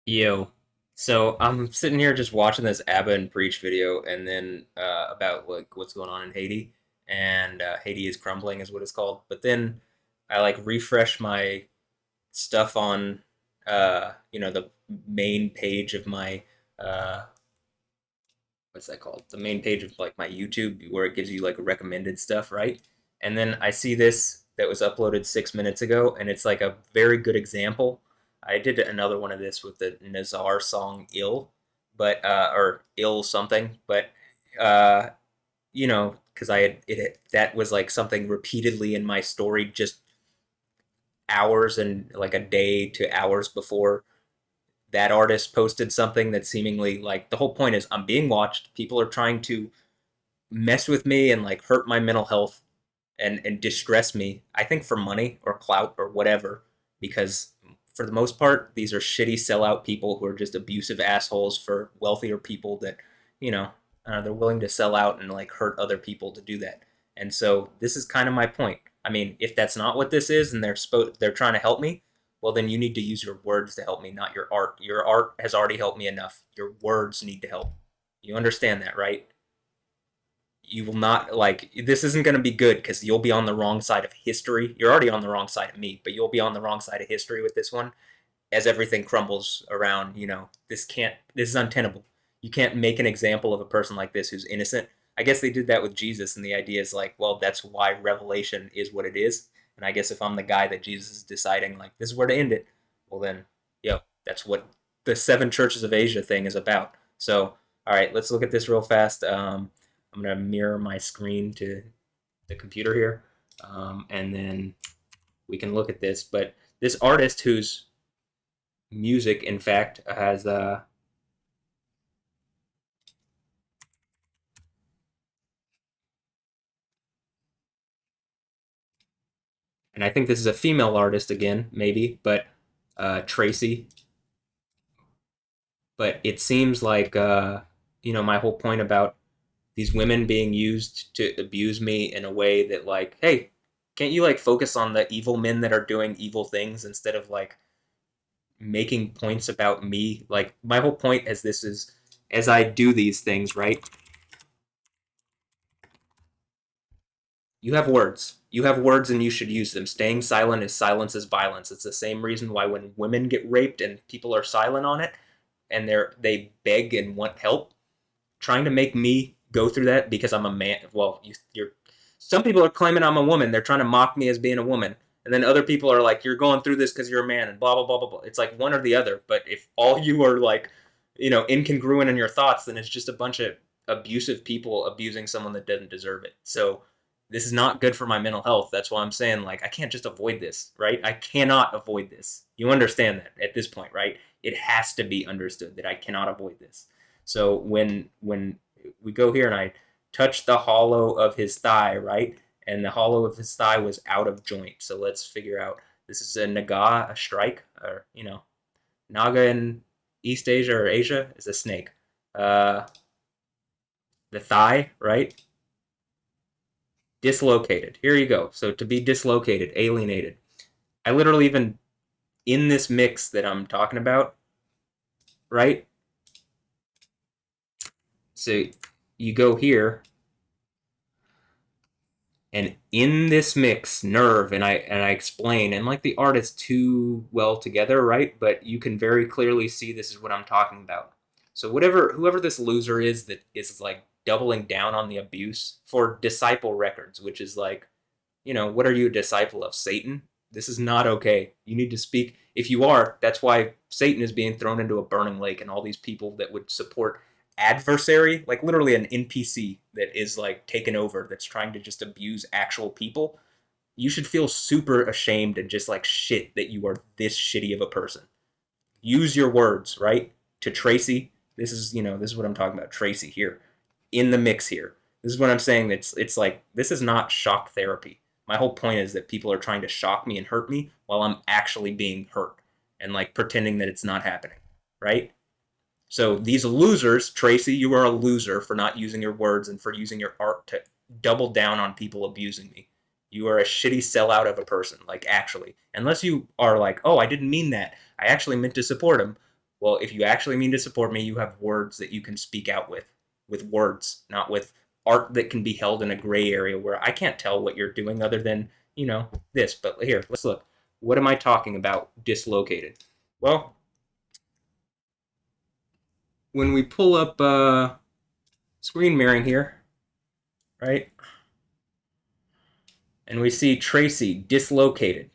Yo, so I'm sitting here just watching this Abba and Preach video, and then about like what's going on in Haiti, and Haiti is crumbling is what it's called. But then I like refresh my stuff on the main page of my uh, what's that called? The main page of like my YouTube where it gives you like recommended stuff, right? And then I see this that was uploaded 6 minutes ago, and it's like a very good example. I did another one of this with the Nazar song "Ill," but or "Ill" something, but uh, because I had that was like something repeatedly in my story just hours and like a day to hours before that artist posted something that seemingly like the whole point is I'm being watched. People are trying to mess with me and like hurt my mental health and distress me. I think for money or clout or whatever, because for the most part, these are shitty sellout people who are just abusive assholes for wealthier people that you know they're willing to sell out and like hurt other people to do that. And so this is kind of my point. I mean, if that's not what this is, and they're trying to help me, well then you need to use your words to help me, not your art. Your art has already helped me enough. Your words need to help. You understand that, right? You will not like this isn't going to be good because you'll be on the wrong side of history. You're already on the wrong side of me, but you'll be on the wrong side of history with this one as everything crumbles around. This is untenable. You can't make an example of a person like this who's innocent. I guess they did that with Jesus, and the idea is like, well, that's why Revelation is what it is. And I guess if I'm the guy that Jesus is deciding like this is where to end it, well then, that's what the seven churches of Asia thing is about. So all right, let's look at this real fast. I'm gonna mirror my screen to the computer here, and then we can look at this. But this artist whose music, in fact, has and I think this is a female artist again, maybe, but Tracy. But it seems like my whole point about these women being used to abuse me in a way that like, hey, can't you like focus on the evil men that are doing evil things instead of like making points about me? Like my whole point is this is as I do these things, right? You have words. You have words and you should use them. Staying silent is silence is violence. It's the same reason why when women get raped and people are silent on it and they beg and want help, trying to make me go through that because I'm a man. Well, you're some people are claiming I'm a woman. They're trying to mock me as being a woman. And then other people are like, you're going through this because you're a man and blah, blah, blah, blah, blah. It's like one or the other. But if all you are like, incongruent in your thoughts, then it's just a bunch of abusive people abusing someone that doesn't deserve it. So this is not good for my mental health. That's why I'm saying, like, I can't just avoid this, right? I cannot avoid this. You understand that at this point, right? It has to be understood that I cannot avoid this. So when we go here and I touch the hollow of his thigh, right? And the hollow of his thigh was out of joint. So let's figure out this is a naga, a strike, or naga in East Asia or Asia is a snake. Uh, the thigh, right? Dislocated. Here you go. So to be dislocated, alienated. I literally even in this mix that I'm talking about, right? So you go here and in this mix nerve and I explain and like the art is too well together, right? But you can very clearly see this is what I'm talking about. So whoever this loser is that is like doubling down on the abuse for Disciple Records, which is like, what are you a disciple of? Satan? This is not okay. You need to speak. If you are, that's why Satan is being thrown into a burning lake, and all these people that would support adversary, like literally an NPC that is like taken over, that's trying to just abuse actual people. You should feel super ashamed and just like shit that you are this shitty of a person. Use your words, right? To Tracy, this is what I'm talking about. Tracy here in the mix here. This is what I'm saying. It's like this is not shock therapy. My whole point is that people are trying to shock me and hurt me while I'm actually being hurt and like pretending that it's not happening, right? So these losers, Tracy, you are a loser for not using your words and for using your art to double down on people abusing me. You are a shitty sellout of a person, like actually. Unless you are like, oh, I didn't mean that. I actually meant to support him. Well, if you actually mean to support me, you have words that you can speak out with words, not with art that can be held in a gray area where I can't tell what you're doing other than, this. But here, let's look. What am I talking about? Dislocated. Well, when we pull up screen mirroring here, right, and we see Tracy dislocated.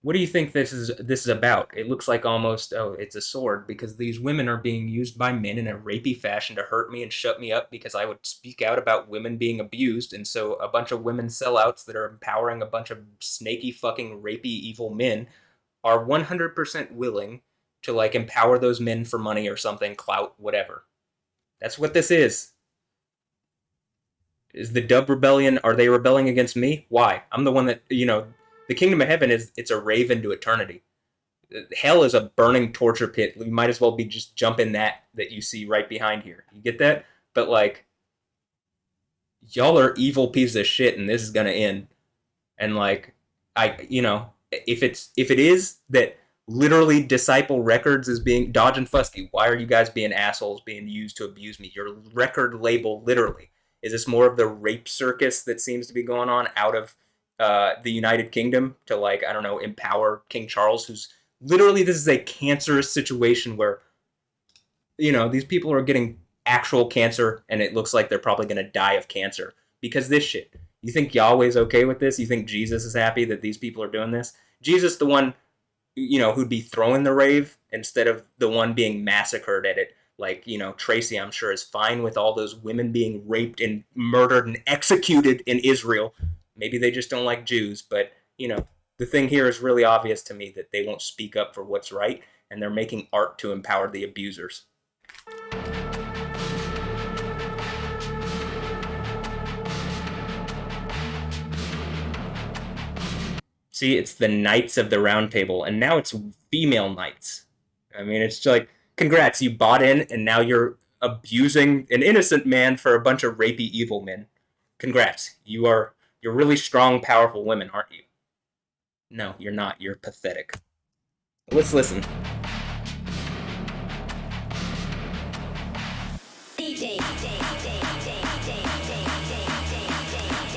What do you think this is about? It looks like almost, oh, it's a sword, because these women are being used by men in a rapey fashion to hurt me and shut me up because I would speak out about women being abused, and so a bunch of women sellouts that are empowering a bunch of snaky fucking rapey evil men are 100% willing to like empower those men for money or something, clout, whatever. That's what this is. Is the Dub Rebellion, are they rebelling against me? Why? I'm the one that, the kingdom of heaven it's a rave into eternity. Hell is a burning torture pit. We might as well be just jumping that you see right behind here. You get that? But like, y'all are evil pieces of shit, and this is gonna end. And like, if it is that literally Disciple Records is being Dodge and Fusky, why are you guys being assholes being used to abuse me? Your record label, literally. Is this more of the rape circus that seems to be going on out of the United Kingdom to, like, I don't know, empower King Charles, who's literally, this is a cancerous situation where, these people are getting actual cancer and it looks like they're probably going to die of cancer because this shit. You think Yahweh's okay with this? You think Jesus is happy that these people are doing this? Jesus, the one, who'd be throwing the rave instead of the one being massacred at it. Like, Tracy, I'm sure, is fine with all those women being raped and murdered and executed in Israel. Maybe they just don't like Jews, but, the thing here is really obvious to me that they won't speak up for what's right, and they're making art to empower the abusers. See, it's the Knights of the Round Table, and now it's female knights. I mean, it's like, congrats, you bought in, and now you're abusing an innocent man for a bunch of rapey evil men. Congrats, you're really strong, powerful women, aren't you? No, you're not. You're pathetic. Let's listen.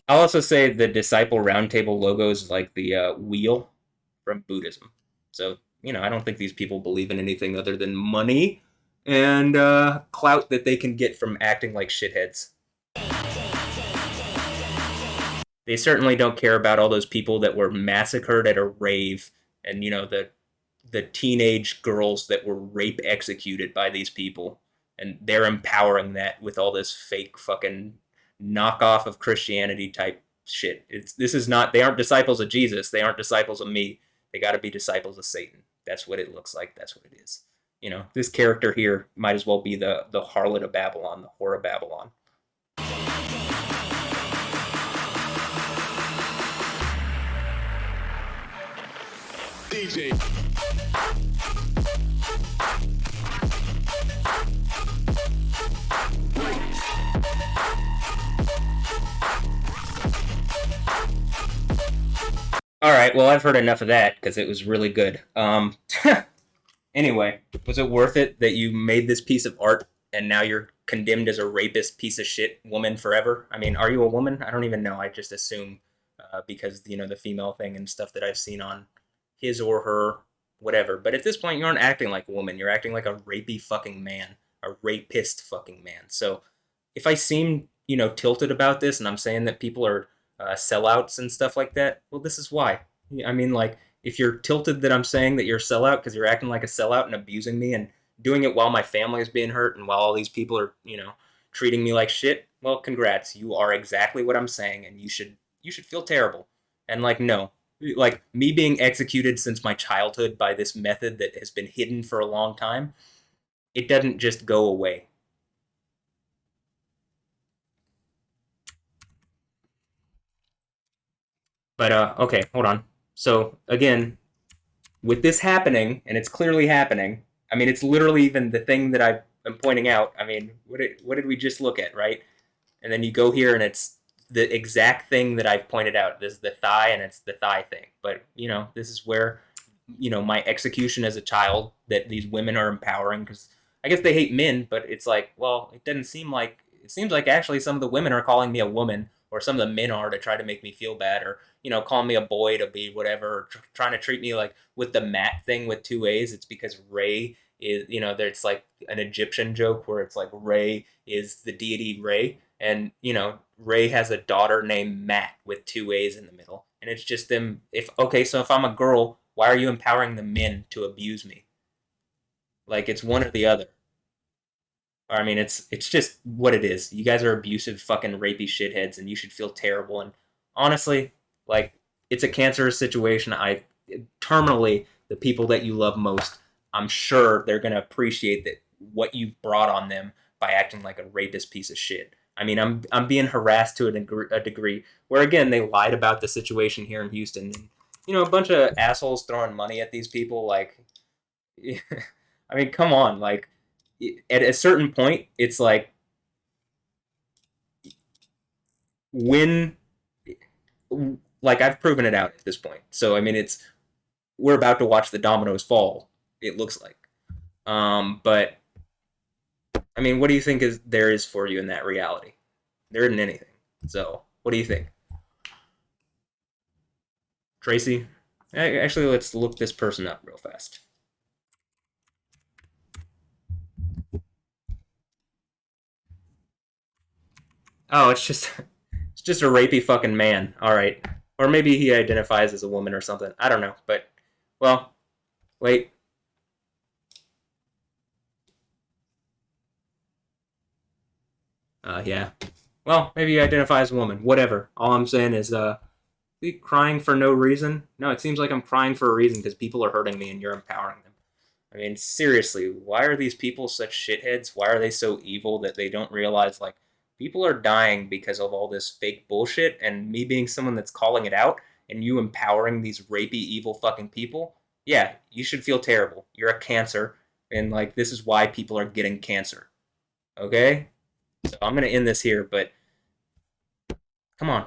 I'll also say the Disciple Roundtable logo is like the wheel from Buddhism. So, I don't think these people believe in anything other than money and clout that they can get from acting like shitheads. They certainly don't care about all those people that were massacred at a rave, and the teenage girls that were rape executed by these people, and they're empowering that with all this fake fucking knockoff of Christianity type shit. This is not, they aren't disciples of Jesus, they aren't disciples of me. They got to be disciples of Satan. That's what it looks like. That's what it is. This character here might as well be the harlot of Babylon, the whore of Babylon. DJ. All right, well, I've heard enough of that because it was really good. Anyway, was it worth it that you made this piece of art and now you're condemned as a rapist piece of shit woman forever? I mean, are you a woman? I don't even know. I just assume because, the female thing and stuff that I've seen on his or her, whatever. But at this point, you aren't acting like a woman. You're acting like a rapey fucking man, a rapist fucking man. So if I seem, tilted about this and I'm saying that people are sellouts and stuff like that, well, this is why. I mean, like, if you're tilted that I'm saying that you're a sellout because you're acting like a sellout and abusing me and doing it while my family is being hurt and while all these people are, treating me like shit, well, congrats. You are exactly what I'm saying, and you should feel terrible. And like, no, like me being executed since my childhood by this method that has been hidden for a long time, it doesn't just go away. But okay, hold on. So again, with this happening, and it's clearly happening. I mean, it's literally even the thing that I'm pointing out. I mean, what did we just look at, right? And then you go here, and it's the exact thing that I've pointed out. This is the thigh, and it's the thigh thing. But this is where my execution as a child that these women are empowering, because I guess they hate men, but it's like, well, it doesn't seem like it seems like actually some of the women are calling me a woman, or some of the men are to try to make me feel bad, or calling me a boy to be whatever, or trying to treat me like with the MAAT thing with two A's. It's because Ray is, there's like an Egyptian joke where it's like Ray is the deity Ray, and Ray has a daughter named Matt with two A's in the middle, and it's just them. If okay, so if I'm a girl, why are you empowering the men to abuse me? Like it's one or the other. I mean, it's just what it is. You guys are abusive, fucking rapey shitheads, and you should feel terrible. And honestly, like it's a cancerous situation. Terminally, the people that you love most, I'm sure they're gonna appreciate that what you brought on them by acting like a rapist piece of shit. I mean, I'm being harassed to a degree where again they lied about the situation here in Houston. And, a bunch of assholes throwing money at these people. Like, I mean, come on, like at a certain point, it's like when, like I've proven it out at this point. So I mean, it's we're about to watch the dominoes fall. It looks like, but I mean, what do you think there is for you in that reality? There isn't anything. So what do you think, Tracy? Actually, let's look this person up real fast. Oh, it's just a rapey fucking man. All right, or maybe he identifies as a woman or something. I don't know, but well, wait. Yeah. Well, maybe you identify as a woman. Whatever. All I'm saying is, crying for no reason. No, it seems like I'm crying for a reason because people are hurting me and you're empowering them. I mean, seriously, why are these people such shitheads? Why are they so evil that they don't realize, like, people are dying because of all this fake bullshit, and me being someone that's calling it out and you empowering these rapey, evil fucking people? Yeah, you should feel terrible. You're a cancer, and, like, this is why people are getting cancer. Okay? So I'm going to end this here, but come on.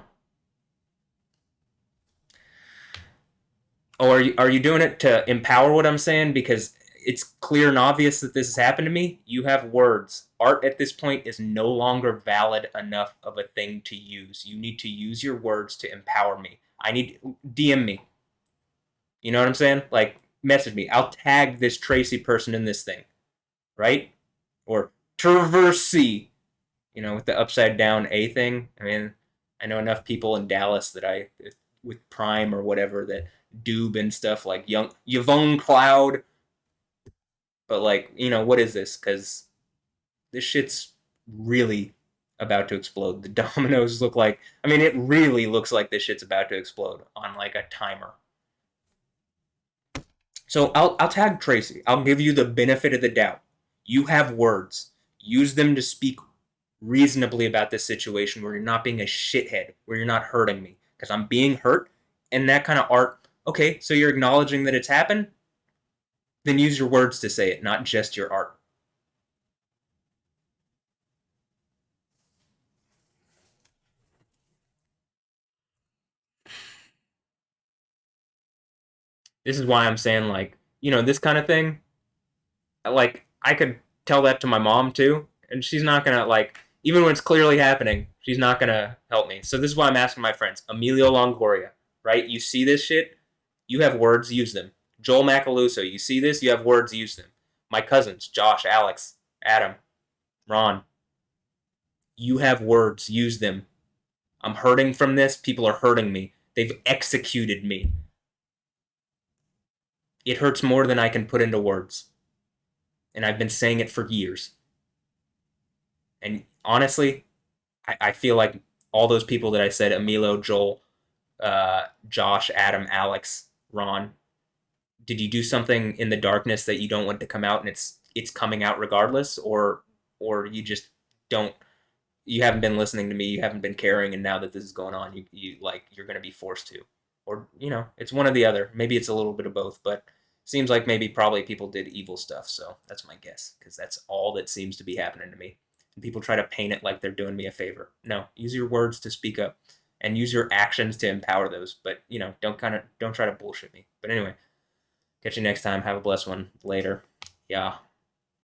Or are you doing it to empower what I'm saying? Because it's clear and obvious that this has happened to me. You have words. Art at this point is no longer valid enough of a thing to use. You need to use your words to empower me. I need DM me. You know what I'm saying? Like message me. I'll tag this Tracy person in this thing, right? Or Traversy, with the upside down A thing. I mean, I know enough people in Dallas that with Prime or whatever, that Doob and stuff like young Yvonne Cloud. But like, what is this? Because this shit's really about to explode. The dominoes look like, I mean, it really looks like this shit's about to explode on like a timer. So I'll tag Tracy. I'll give you the benefit of the doubt. You have words. Use them to speak reasonably about this situation where you're not being a shithead, where you're not hurting me. Because I'm being hurt, and that kind of art. Okay, so you're acknowledging that it's happened? Then use your words to say it, not just your art. This is why I'm saying, like, this kind of thing, like, I could tell that to my mom too, and she's not gonna, like, even when it's clearly happening, she's not gonna help me. So this is why I'm asking my friends. Emilio Longoria, right? You see this shit, you have words, use them. Joel Macaluso, you see this, you have words, use them. My cousins, Josh, Alex, Adam, Ron, you have words, use them. I'm hurting from this, people are hurting me. They've executed me. It hurts more than I can put into words. And I've been saying it for years. And honestly, I feel like all those people that I said, Emilio, Joel, Josh, Adam, Alex, Ron, did you do something in the darkness that you don't want to come out, and it's coming out regardless, or you just don't, you haven't been listening to me, you haven't been caring, and now that this is going on, you like you're going to be forced to, or it's one or the other. Maybe it's a little bit of both, but seems like maybe probably people did evil stuff. So that's my guess, because that's all that seems to be happening to me. And people try to paint it like they're doing me a favor. No, use your words to speak up, and use your actions to empower those. But don't try to bullshit me. But anyway, Catch you next time. Have a blessed one. Later. Yeah.